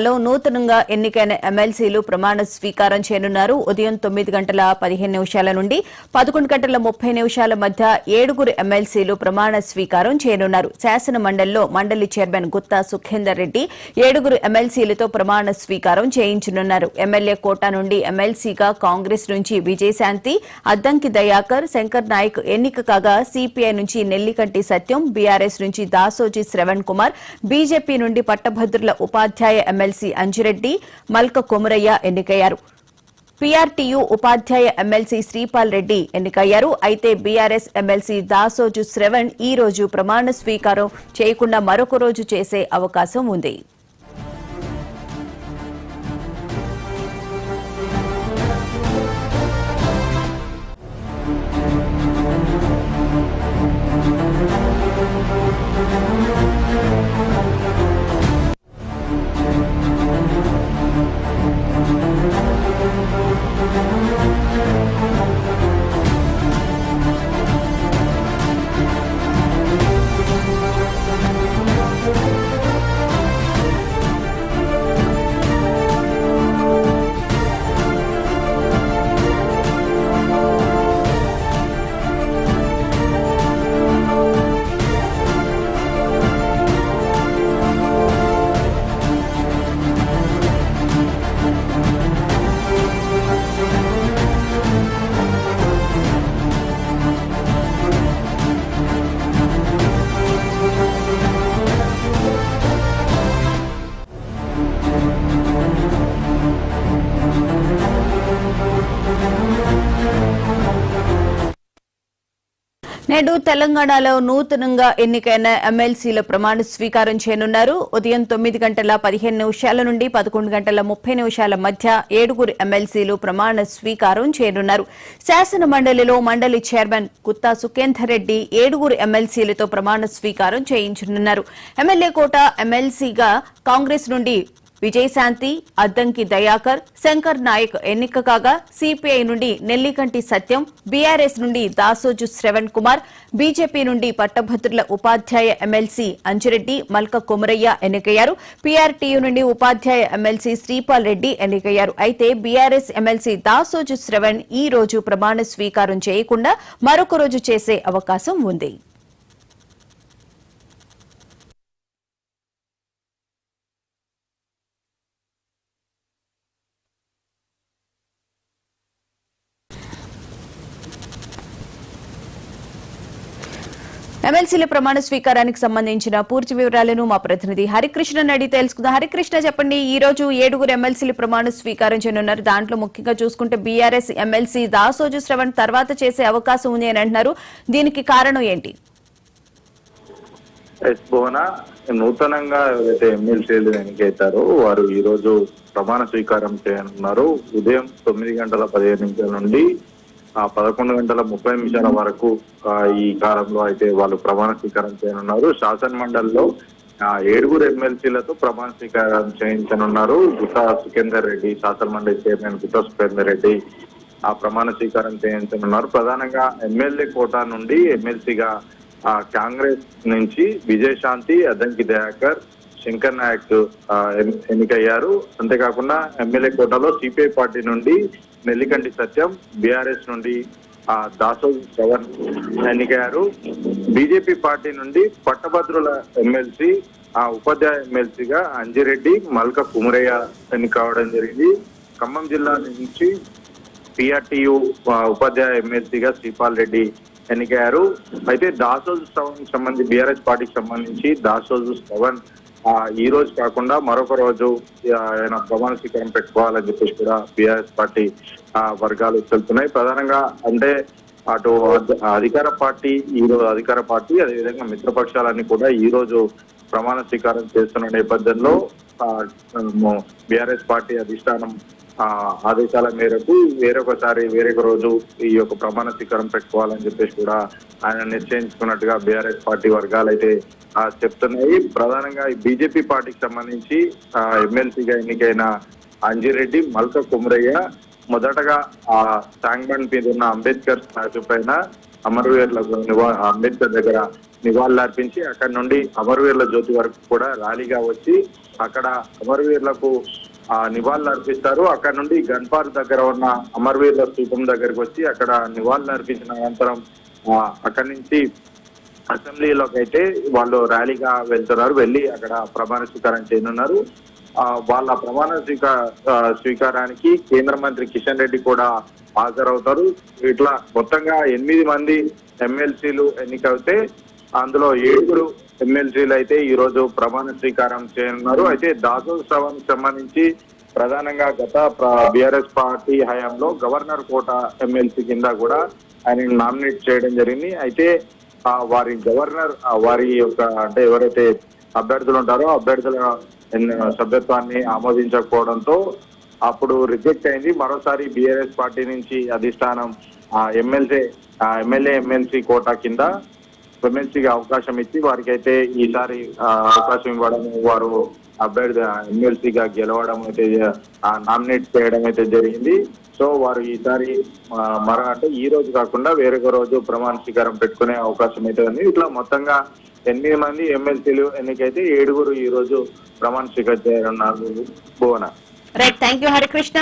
లో నూతనంగా ఎన్నికైన ఎమ్మెల్సీలు ప్రమాణ స్వీకారం చేయనున్నారు. ఉదయం 9:15 నుండి 11:30 మధ్య 7 ఎమ్మెల్సీలు ప్రమాణ స్వీకారం చేయనున్నారు. శాసన మండలిలో మండలి చైర్మన్ గుత్తా సుఖేందర్ రెడ్డి 7 ఎమ్మెల్సీలతో ప్రమాణ స్వీకారం చేయించనున్నారు. ఎమ్మెల్యే కోటా నుండి ఎమ్మెల్సీగా కాంగ్రెస్ నుంచి విజయశాంతి, అద్దంకి దయాకర్, శంకర్ నాయక్ ఎన్నిక కాగా సిపిఐ నుంచి నెల్లికంటి సత్యం, బీఆర్ఎస్ నుంచి దాసోజీ శ్రవణ్ కుమార్, బీజేపీ నుండి పట్టభద్రుల ఉపాధ్యాయ ఎమ్మెల్సీ అంజిరెడ్డి, మల్క కొమురయ్య ఎన్నికయ్యారు. పీఆర్టీయూ ఉపాధ్యాయ ఎమ్మెల్సీ శ్రీపాల్ రెడ్డి ఎన్నికయ్యారు. అయితే బీఆర్ఎస్ ఎమ్మెల్సీ దాసోజు శ్రవణ్ ఈ రోజు ప్రమాణ స్వీకారం చేయకుండా మరొక రోజు చేసే అవకాశం ఉంది. నేడు తెలంగాణలో నూతనంగా ఎన్నికైన ఎమ్మెల్సీల ప్రమాణ స్వీకారం చేయనున్నారు. ఉదయం 9:15 నుండి 11:30 మధ్య 7 ఎమ్మెల్సీలు ప్రమాణ స్వీకారం చేయనున్నారు. శాసన మండలిలో మండలి చైర్మన్ గుత్తా సుఖేందర్ రెడ్డి 7 ఎమ్మెల్సీలతో ప్రమాణ స్వీకారం చేయించనున్నారు. ఎమ్మెల్యే కోట ఎమ్మెల్సీగా కాంగ్రెస్ నుండి విజయశాంతి, అద్దంకి దయాకర్, శంకర్ నాయక్ ఎన్నిక కాగా సిపిఐ నుండి నెల్లికంటి సత్యం, బీఆర్ఎస్ నుండి దాసోజు శ్రవణ్ కుమార్, బీజేపీ నుండి పట్టభద్రుల ఉపాధ్యాయ ఎమ్మెల్సీ అంజిరెడ్డి, మల్క కొమురయ్య ఎన్నికయ్యారు. పీఆర్టీయూ నుండి ఉపాధ్యాయ ఎమ్మెల్సీ శ్రీపాల్ రెడ్డి ఎన్నికయ్యారు. అయితే బీఆర్ఎస్ ఎమ్మెల్సీ దాసోజు శ్రవణ్ ఈ రోజు ప్రమాణ స్వీకారం చేయకుండా మరొక రోజు చేసే అవకాశం ఉంది. ఎమ్మెల్సీల ప్రమాణ స్వీకారానికి సంబంధించిన పూర్తి వివరాలను మా ప్రతినిధి హరికృష్ణ అడిగి తెలుసుకుందాం. హరికృష్ణ, చెప్పండి, ఈ రోజు 7 ఎమ్మెల్సీలు ప్రమాణ స్వీకారం చేయనున్నారు. దాంట్లో ముఖ్యంగా చూసుకుంటే బీఆర్ఎస్ ఎమ్మెల్సీ దాసోజు శ్రవణ్ తర్వాత చేసే అవకాశం ఉంది అని అంటున్నారు. దీనికి కారణం ఏంటి? నూతనంగా ఎవరైతే ఎమ్మెల్సీలు ఎన్నికైతారో వారు ఈ రోజు ప్రమాణ స్వీకారం చేయనున్నారు. ఉదయం 9:15 నుండి 11:30 వరకు ఈ కాలంలో అయితే వాళ్ళు ప్రమాణ స్వీకారం చేయనున్నారు. శాసన మండలిలో 7 ఎమ్మెల్సీలతో ప్రమాణ స్వీకారం చేయించనున్నారు. గుత్తా సుఖేందర్ రెడ్డి, శాసన మండలి చైర్మన్ గుత్తా సుఖేందర్ రెడ్డి ప్రమాణ స్వీకారం చేయించనున్నారు. ప్రధానంగా ఎమ్మెల్యే కోటా నుండి ఎమ్మెల్సీగా కాంగ్రెస్ నుంచి విజయశాంతి, అద్దంకి దయాకర్, శంకర్ నాయక్ ఎన్నికయ్యారు. అంతేకాకుండా ఎమ్మెల్యే కోటాలో సిపిఐ పార్టీ నుండి నెల్లికంటి సత్యం, బీఆర్ఎస్ నుండి దాసోజు శ్రవణ్ ఎన్నికయ్యారు. బీజేపీ పార్టీ నుండి పట్టభద్రుల ఎమ్మెల్సీ ఉపాధ్యాయ ఎమ్మెల్సీగా అంజిరెడ్డి, మల్క కుమరయ్య ఎన్నిక కావడం జరిగింది. ఖమ్మం జిల్లా నుంచి పీఆర్టీయూ ఉపాధ్యాయ ఎమ్మెల్సీగా శ్రీపాల్ రెడ్డి ఎన్నికయ్యారు. అయితే దాసోజు శ్రవణ్ సంబంధించి బీఆర్ఎస్ పార్టీకి సంబంధించి దాసోజు శ్రవణ్ ఈ రోజు కాకుండా మరొక రోజు ఆయన ప్రమాణ స్వీకారం పెట్టుకోవాలని చెప్పేసి కూడా బీఆర్ఎస్ పార్టీ వర్గాలు తెలుపుతున్నాయి. ప్రధానంగా అంటే అటు అధికార పార్టీ అదేవిధంగా మిత్రపక్షాలన్నీ కూడా ఈ రోజు ప్రమాణ స్వీకారం చేస్తున్న నేపథ్యంలో బీఆర్ఎస్ పార్టీ అధిష్టానం ఆదేశాల మేరకు వేరొక రోజు ఈ యొక్క ప్రమాణ స్వీకారం పెట్టుకోవాలని చెప్పేసి కూడా ఆయన నిశ్చయించుకున్నట్టుగా బీఆర్ఎస్ పార్టీ వర్గాలు అయితే చెప్తున్నాయి. ప్రధానంగా బీజేపీ పార్టీకి సంబంధించి ఎమ్మెల్సీగా ఎన్నికైన అంజిరెడ్డి, మల్క కొమురయ్య మొదటగా ట్యాంక్ బండ్ మీద ఉన్న అంబేద్కర్ స్టాచ్యూ పైన అమరవీరుల అంబేద్కర్ దగ్గర నివాళులర్పించి అక్కడ నుండి అమరవీరుల జ్యోతి వరకు కూడా ర్యాలీగా వచ్చి అక్కడ అమరవీరులకు నివాళులు అర్పిస్తారు. అక్కడ నుండి గన్పార్ దగ్గర ఉన్న అమరవీరుల స్థూపం దగ్గరికి వచ్చి అక్కడ నివాళులు అర్పించిన అనంతరం అక్కడి నుంచి అసెంబ్లీలోకి అయితే వాళ్ళు ర్యాలీగా వెళ్తున్నారు. వెళ్ళి అక్కడ ప్రమాణ స్వీకారం చేయనున్నారు. వాళ్ళ ప్రమాణ స్వీకారానికి కేంద్ర మంత్రి కిషన్ రెడ్డి కూడా హాజరవుతారు. ఇట్లా మొత్తంగా 8 మంది ఎమ్మెల్సీలు ఎన్నికైతే అందులో 7 ఎమ్మెల్సీలు అయితే ఈ రోజు ప్రమాణ స్వీకారం చేయనున్నారు. అయితే దాసోత్సవానికి సంబంధించి ప్రధానంగా గత బీఆర్ఎస్ పార్టీ హయాంలో గవర్నర్ కోట ఎమ్మెల్సీ కింద కూడా ఆయన నామినేట్ చేయడం జరిగింది. అయితే వారి గవర్నర్ వారి యొక్క అంటే ఎవరైతే అభ్యర్థులు ఉంటారో అభ్యర్థుల సభ్యత్వాన్ని ఆమోదించకపోవడంతో అప్పుడు రిజెక్ట్ అయింది. మరోసారి బీఆర్ఎస్ పార్టీ నుంచి అధిష్టానం ఎమ్మెల్యే ఎమ్మెల్సీ కోటా కింద ఎమ్మెల్సీకి అవకాశం ఇచ్చి వారికి అయితే ఈసారి అవకాశం ఇవ్వడం, వారు అభ్యర్థి ఎమ్మెల్సీగా గెలవడం అయితే నామినేట్ చేయడం అయితే జరిగింది. సో వారు ఈసారి అంటే ఈ రోజు కాకుండా వేరొక రోజు ప్రమాణ స్వీకారం పెట్టుకునే అవకాశం అయితే ఉంది. ఇట్లా మొత్తంగా 8 మంది ఎమ్మెల్సీలు ఎన్నికైతే 7 ఈ రోజు ప్రమాణ స్వీకారం చేయనున్నారు. Bhuvana. Right, thank you Harikrishna.